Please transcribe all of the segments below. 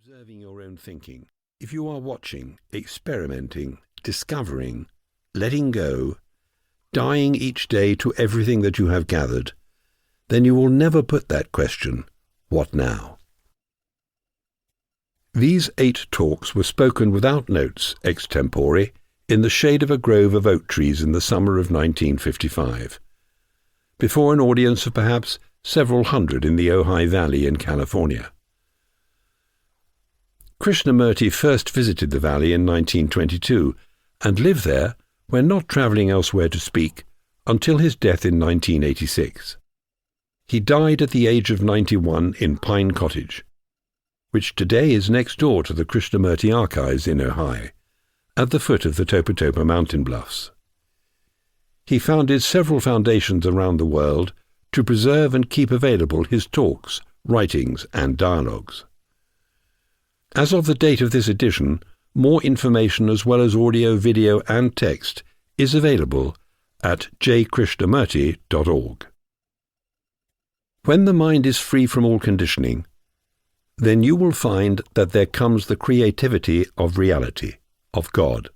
observing your own thinking, if you are watching, experimenting, discovering, letting go, dying each day to everything that you have gathered, then you will never put that question, what now? These 8 talks were spoken without notes, extempore, in the shade of a grove of oak trees in the summer of 1955, before an audience of perhaps several hundred in the Ojai Valley in California. Krishnamurti first visited the valley in 1922 and lived there when not travelling elsewhere to speak until his death in 1986. He died at the age of 91 in Pine Cottage, which today is next door to the Krishnamurti Archives in Ojai, at the foot of the Topa Topa mountain bluffs. He founded several foundations around the world to preserve and keep available his talks, writings, and dialogues. As of the date of this edition, more information as well as audio, video, and text is available at jkrishnamurti.org. When the mind is free from all conditioning, then you will find that there comes the creativity of reality, of God,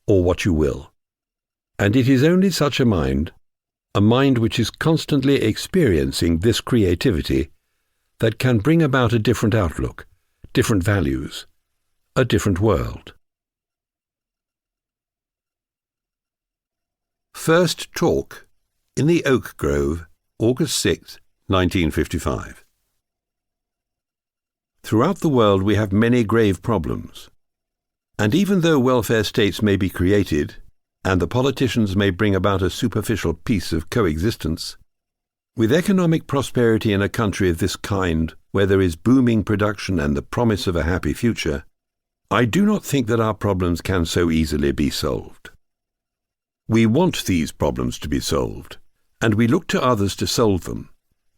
or what you will. And it is only such a mind which is constantly experiencing this creativity, that can bring about a different outlook, different values, a different world. First talk in the Oak Grove, August 6, 1955. Throughout the world we have many grave problems, and even though welfare states may be created, and the politicians may bring about a superficial peace of coexistence, with economic prosperity in a country of this kind, where there is booming production and the promise of a happy future, I do not think that our problems can so easily be solved. We want these problems to be solved, and we look to others to solve them,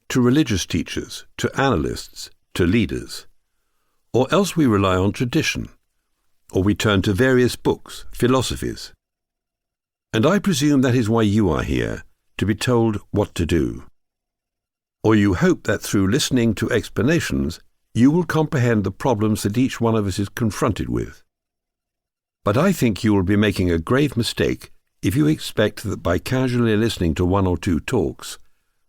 to religious teachers, to analysts, to leaders, or else we rely on tradition, or we turn to various books, philosophies. And I presume that is why you are here, to be told what to do. Or you hope that through listening to explanations, you will comprehend the problems that each one of us is confronted with. But I think you will be making a grave mistake if you expect that by casually listening to 1 or 2 talks,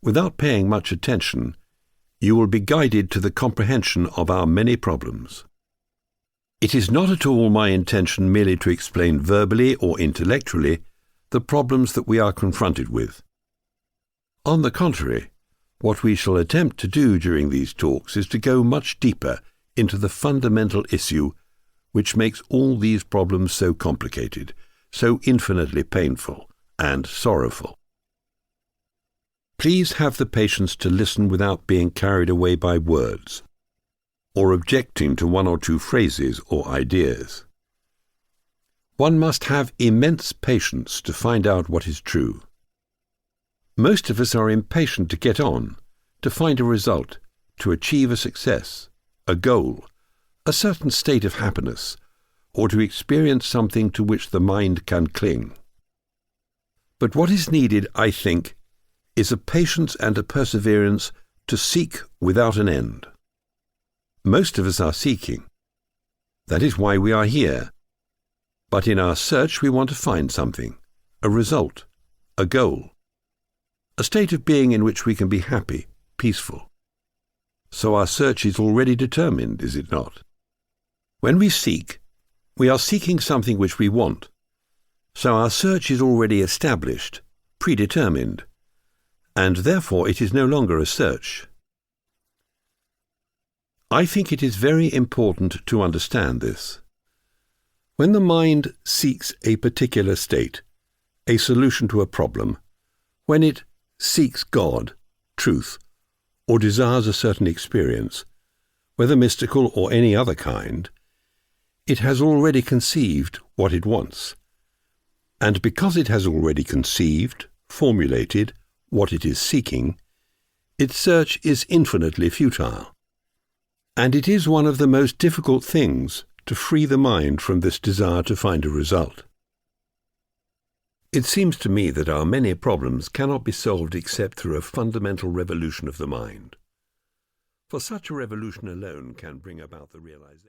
without paying much attention, you will be guided to the comprehension of our many problems. It is not at all my intention merely to explain verbally or intellectually the problems that we are confronted with. On the contrary, what we shall attempt to do during these talks is to go much deeper into the fundamental issue which makes all these problems so complicated, so infinitely painful and sorrowful. Please have the patience to listen without being carried away by words, or objecting to 1 or 2 phrases or ideas. One must have immense patience to find out what is true. Most of us are impatient to get on, to find a result, to achieve a success, a goal, a certain state of happiness, or to experience something to which the mind can cling. But what is needed, I think, is a patience and a perseverance to seek without an end. Most of us are seeking. That is why we are here. But in our search we want to find something, a result, a goal, a state of being in which we can be happy, peaceful. So our search is already determined, is it not? When we seek, we are seeking something which we want. So our search is already established, predetermined, and therefore it is no longer a search. I think it is very important to understand this. When the mind seeks a particular state, a solution to a problem, when it seeks God, truth, or desires a certain experience, whether mystical or any other kind, it has already conceived what it wants. And because it has already conceived, formulated, what it is seeking, its search is infinitely futile. And it is one of the most difficult things to free the mind from this desire to find a result. It seems to me that our many problems cannot be solved except through a fundamental revolution of the mind. For such a revolution alone can bring about the realization